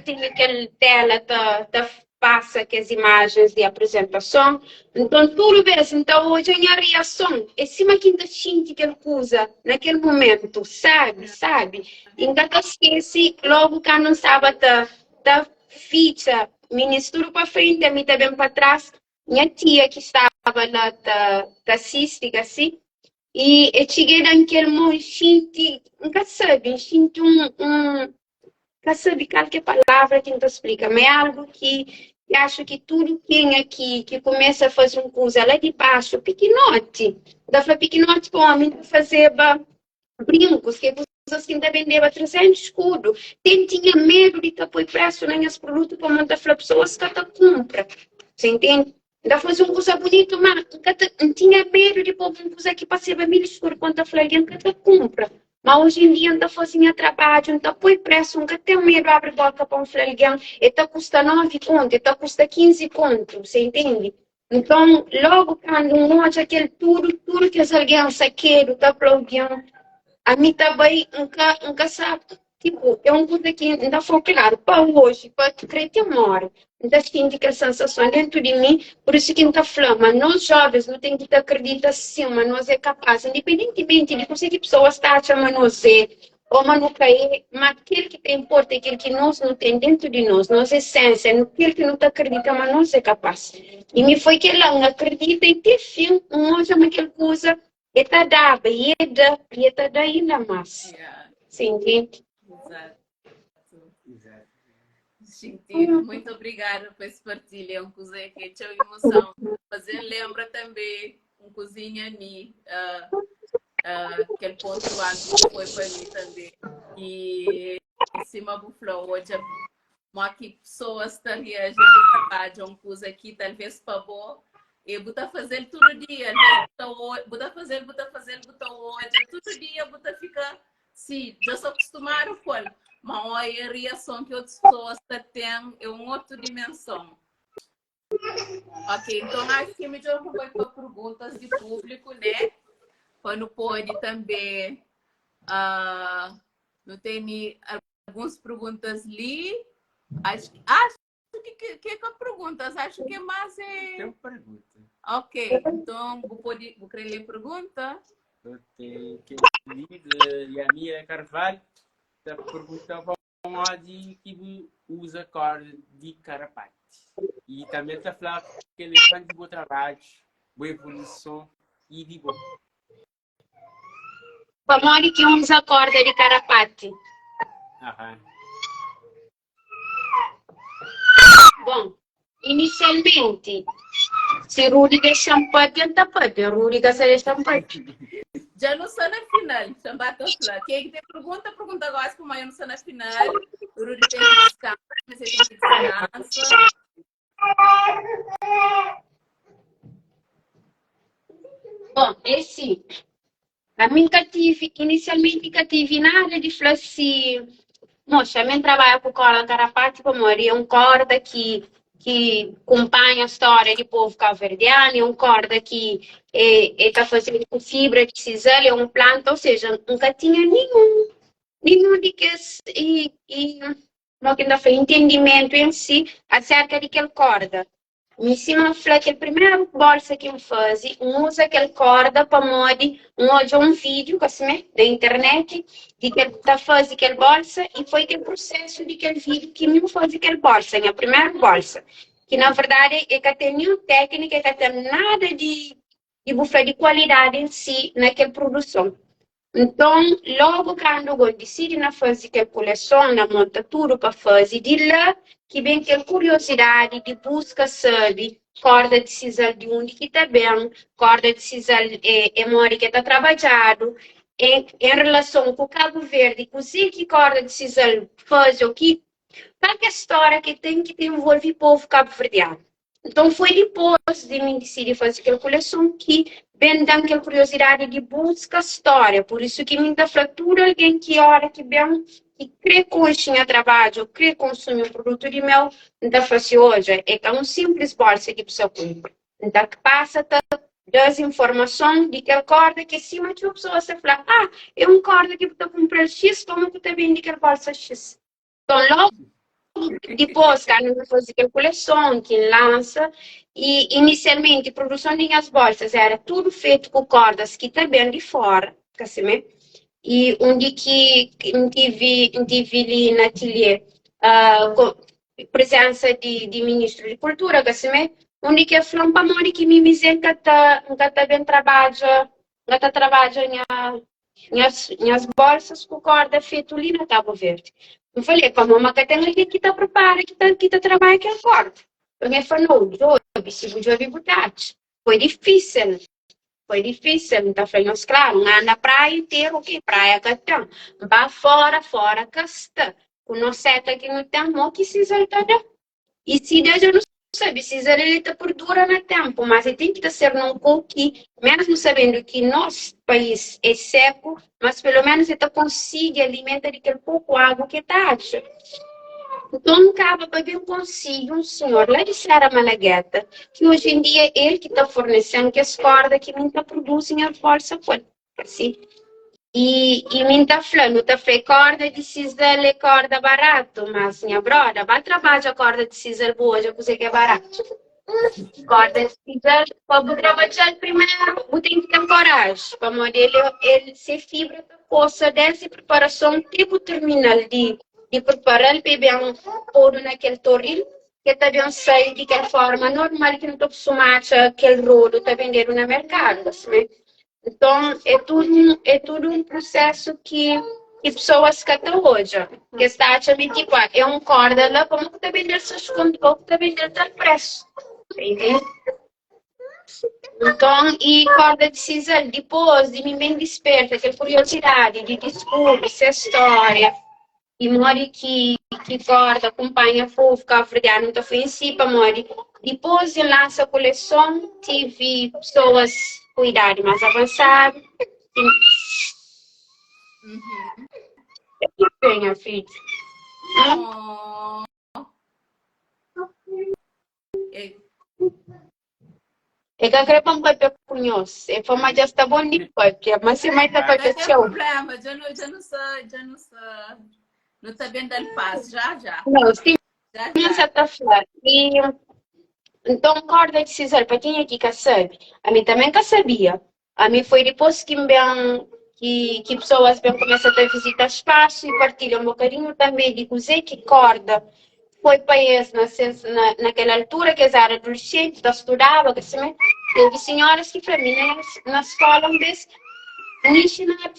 tem aquela tela que passa que as imagens de apresentação. Então, tudo bem, então hoje a reação é cima que ainda sente aquela coisa naquele momento, sabe? Ainda esquece, logo que não sabe da ficha, ministro para frente, a mim também para trás. Minha tia que estava lá da cística, assim, e eu cheguei naquele momento, nunca sabe nunca sabe qualquer palavra que não explica, mas é algo que eu acho que tudo quem aqui que começa a fazer uma coisa lá de baixo, pequenote, dá para pequenote para o homem fazer brincos, que coisas que ainda vendeva 300 escudo, quem tinha medo de estar por preço nas produtos para mandar para pessoas que está compra, você entende? Ainda fazer uma coisa bonita, mas não tinha medo de pôr uma coisa que passava mil escuros quando a alguém que compra. Mas hoje em dia ainda fazia trabalho, ainda põe preço, nunca tem medo de abrir boca para um flagão, e está custa 9 contos, está custa 15 contos, você entende? Então, logo quando nós aquele tudo que as alguém saqueiro, está aplaudindo, a mim também nunca sabe, tipo, é um coisa que ainda foi claro, para hoje, para crer que mora, ainda sinto aquela sensação dentro de mim, por isso que ainda flama, nós jovens não tem que acreditar sim, mas nós é capaz, independentemente de como pessoas acham, mas nós é, ou mas não cair, mas aquilo que tem importa é aquilo que nós não tem dentro de nós, nossa essência, aquilo que não acredita, mas nós é capaz. E me foi que ela não acredita e tem fim, hoje é aquela coisa, e tá dava, e tá daí ainda mais. Sim, gente. Exato. Gente, muito obrigada por esse partilho. É um cozinha que tinha emoção. Fazer lembra também um cozinha ali, aquele ponto alto que foi para mim também. E em cima do flow, hoje aqui pessoas estão reagindo a trabalho, um coisa aqui, talvez para bom. E buta fazer todo dia, buta fazer, hoje, todo dia, buta fica, sim, já sou acostumado com ele. Mas a reação que outras pessoas têm é uma outra dimensão. Ok, então acho que melhor vou para perguntas de público, né? Quando pode também, não tem algumas perguntas ali. Acho que é perguntas, acho que mais é... Tem uma pergunta. Ok, então vou querer ler pergunta. Eu tenho que ler de Yamia Carvalho. Está perguntando para onde que usa cor de carapate. E também está falando que ele faz de bom trabalho, boa evolução e de bom. Como que usa corda de carapate? Aham. Bom, inicialmente, se Rúdiga champanhe, tenta pode. Rúdiga se champanhe. Já não sei na final, também lá. Quem tem pergunta agora, como eu não sei na final. O Rudi tem que descansar, você tem que descansar. Bom, esse, a mim inicialmente tive na área de falar assim, moça, eu trabalho com corda carapate, como é um corda que acompanha a história do povo cabo-verdiano, é um corda que está fazendo com fibra de sisal, é um planta, ou seja, nunca tinha nenhum de que não que ainda foi entendimento em si acerca de aquela corda. Me ensina que a primeira bolsa que eu faz, usa aquela corda para modo um vídeo assim, da internet de que está fazendo aquela bolsa e foi aquele processo de aquele vídeo que me faz aquela bolsa, minha primeira bolsa. Que na verdade é que tem nenhuma técnica, que tem nada de e bufar de qualidade em si naquela produção. Então, logo quando eu decidi na fazer calculação, na monta tudo para fazer, de lá que vem aquela curiosidade de busca, sabe, corda de sisal de onde que está bem, corda de sisal é mori que está trabalhado, em relação com o Cabo Verde, cozinha que corda de sisal faz o que, qualquer história que tem que envolver o povo cabo-verdiano. Então, foi depois de mim decidir fazer calculação que vem daquela curiosidade de busca história. Por isso que me dá fratura alguém que hora que bem que crê consciência trabalho, crê consumir um produto de mel, não faz hoje. É um simples bolsa que precisa cumprir. Então, que passa das informações de que corda que cima de uma pessoa se fala, é um corda que precisa comprar X, como que está vendo que bolsa X. Então, logo depois, quando eu fazia calculação, que lança, e inicialmente a produção de minhas bolsas era tudo feito com cordas que também de fora, assim, e onde que tive ali na ateliê presença de ministro de cultura, assim, onde que a flampa mori que me dizem que tá bem trabalha minhas bolsas com corda feito ali na Cabo Verde. Eu falei, como uma catena que está preparada, que está trabalhando que corda. Eu me falou, se você botar. Foi difícil, então falei, claro, na praia inteira, o que? Praia catão. Vá fora, casta. Com nós seta que não tem amor, que se salta. E se Deus não sabe, se ele está por dura no tempo, mas ele tem que ser num coque, mesmo sabendo que nosso país é seco, mas pelo menos ele consegue alimentar aquele pouco água que está. Então, acaba para ver consigo um senhor lá de Serra Malagueta, que hoje em dia é ele que está fornecendo que as cordas que me produzem a força, assim. E me está falando, está falando, corda de cisel é corda barato, mas minha broda, vai trabalhar a corda de cisel boa, já que é barato. Corda de cisel, para trabalhar primeiro, você tem que ter coragem, para modelo ele se fibra da força dessa preparação, tipo terminal de preparar o bebê pôr naquele toril, que também sai de aquela forma normal, que não estou acostumada aquele rolo, está vendendo no mercado, assim. Então, é tudo um processo que pessoas que até hoje, que está a 24, é um corda lá, como que está vendendo seus contos, está vendendo tal preço. Entende? Então, e corda de sisal, depois de mim bem desperta, aquela curiosidade de descobrir essa história, e mori que corda, acompanha fofo, cabo-verdiano, então foi em si, para mori. Depois de lançar a coleção, tive pessoas com idade mais avançada. Bem, minha filha. É que a crepa não vai ter cunhos. É forma de estar bom de coisa, mas se mais da coisa não tem problema, já não sou. Não está bem dando paz, já. Não, sim, já está falando. Então, corda de sisal, para quem aqui que sabe, a mim também que sabia. A mim foi depois que pessoas bem começam a visitar espaço e partilham um bocadinho também de dizer que corda foi país naquela altura que era adolescente, estudava, que assim, teve senhoras que para mim na escola um vez me ensinaram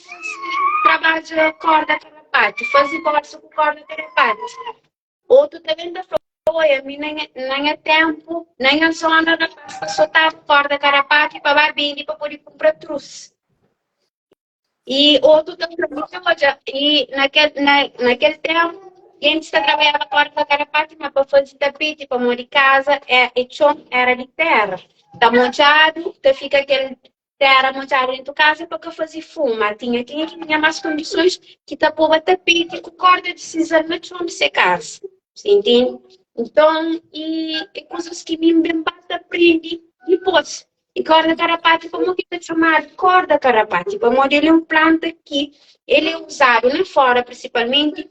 trabalho de corda carapate, fazer bolsa com corda carapate. Outro também da a mim nem é tempo, nem a zona da pasta soltar corda carapate para babine para poder comprar trouxe. E outro também, e naquele tempo, antes de trabalhar a corda carapate, mas para fazer tapete, para morar em casa, era de terra. Está monteado, fica aquele terra montada dentro de casa para fazer fuma. Tinha que tinha mais condições que tapava tapete com corda de sisal no chão de casa. Você entende? Então, é coisas que me aprende depois. E corda carapate, como que é chamado? Corda carapate. Como ele é uma planta que ele é usado lá fora, principalmente,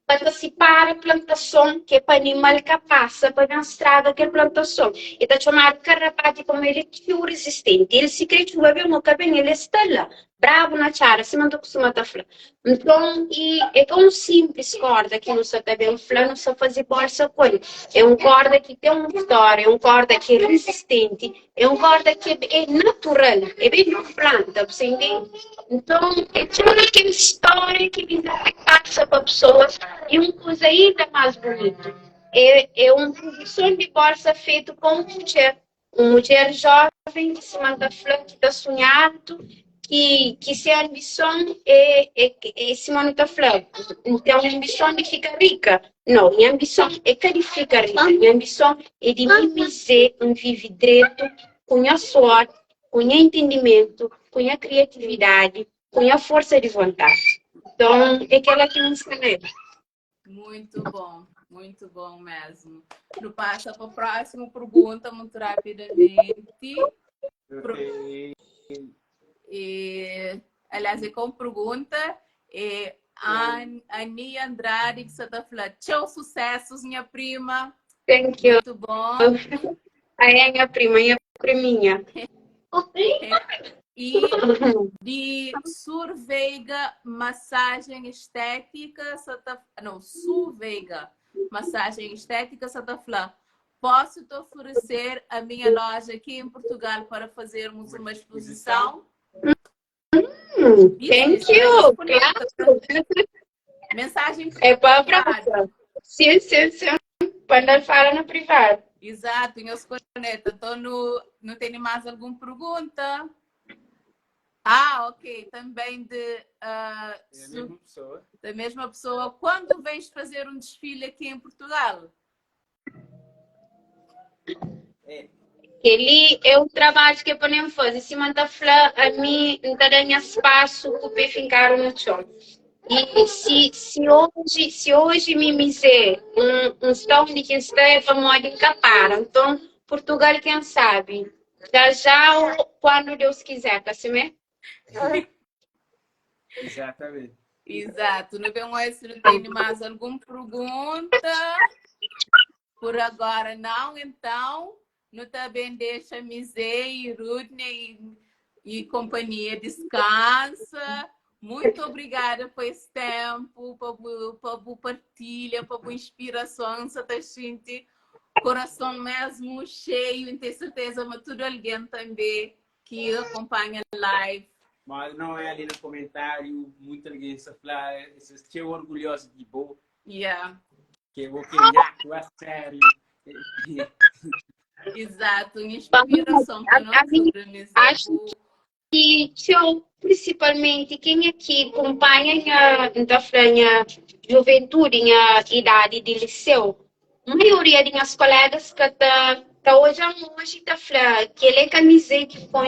para participar da plantação, que é para animal que passa para a estrada que é plantação. E está chamado carapate como ele é tão resistente. Ele se quer que o bebê não cabe, ele está lá. bravo na cara, se não costuma tá falando. Então, é tão simples corda que não está bem falando, não só fazer bolsa com ele. É um corda que tem uma história, é um corda que é resistente, é um corda que é natural, é bem uma planta, você entende? Então, é toda aquela história que passa para pessoas e uma coisa ainda mais bonita. É uma produção de bolsa feita com uma mulher jovem que se manda flor, que está sonhando, que se a ambição é se manda flor. Então, a ambição de ficar rica. Não, minha ambição é que ficar rica. Minha ambição é de me dizer um vive direito, com a sorte, com o entendimento, com a criatividade, com a força de vontade. Então, é aquela que me ensinei. Muito bom mesmo. No passa para a próxima pergunta, muito rapidamente. Aliás, é com pergunta. Ani Andrade, que você está falando. Tchau, sucessos, minha prima. Thank you. Muito bom. Aí é minha prima, minha priminha. E de Surveiga Massagem Estética, Surveiga Massagem Estética, Santa Flá. Posso te oferecer a minha loja aqui em Portugal para fazermos uma exposição? Thank you. Claro. Mensagem é para sim. Quando fala no privado. Exato, em os conecta. Então, não tem mais alguma pergunta? Ok. Também da mesma pessoa. Quando vens fazer um desfile aqui em Portugal? Ele é um trabalho que podemos fazer. Se manda falar a mim, não tem espaço para ficar no chão. E se hoje me dizer estão de quem está famoso encapar, então Portugal quem sabe já quando Deus quiser, tá certo? Exatamente. Exato. Não tem mais alguma pergunta? Por agora não, então não também deixa Misé e Rudney e companhia descansa. Muito obrigada por esse tempo, por partilha, por inspiração, gente. Coração mesmo cheio, e tenho certeza que tudo alguém também que acompanha a live. Mas não é ali no comentário, muito alguém se fala, estou orgulhoso de boa. Yeah. Que eu vou querer a sério. Exato, inspiração para nós. Acho que eu, principalmente, quem aqui acompanha a juventude, a idade de liceu, a maioria das minhas colegas que hoje está falando que ele é camiseta que foi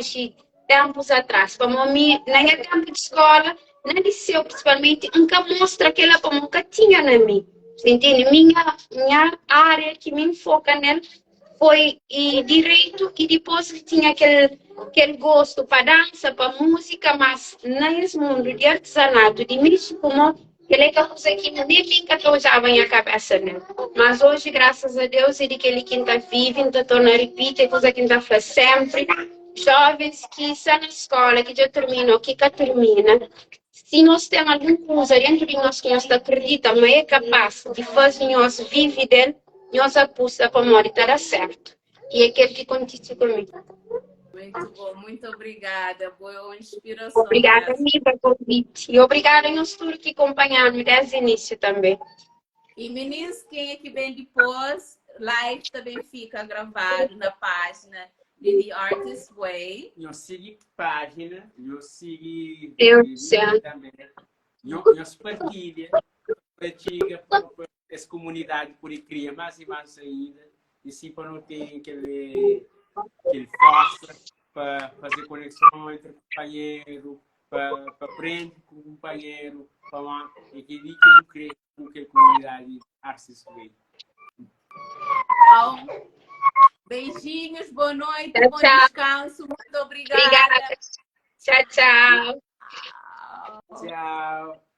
tempos atrás. Para mim, na minha tempo de escola, na liceu, principalmente, nunca mostra aquela como nunca tinha na mim. Você entende? Minha área que me enfoca nela foi direito e depois tinha aquele gosto para dança, para música, mas nesse mundo de artesanato, de místico, como ele é coisa que nem fica que eu já vem a cabeça, né? Mas hoje, graças a Deus, ele que ele quem está vivo, está tornando repita, coisa que está fazendo sempre. Jovens que estão na escola, que já terminam, que termina. Se nós temos alguma coisa dentro de nós que nós acreditamos, mas é capaz de fazer nós viver dele, nós aposta para morrer dar certo. E é aquele que acontece comigo. Muito bom, muito obrigada. Boa inspiração. Obrigada, Miba, pelo convite. E obrigada a nós todos que acompanharam desde o início também. E meninos, quem é que vem depois, live também fica gravado na página de The Artist Way. Eu sigo página, eu sigo também. Eu partilha para essa comunidade por criar mais e mais ainda. E se para não ter aquele força para fazer conexão entre companheiro, para aprender com o companheiro, para aquele que não crê com aquela comunidade Artist Way. Então, beijinhos, boa noite, bom descanso, muito obrigada. Obrigada. Tchau, tchau. Tchau.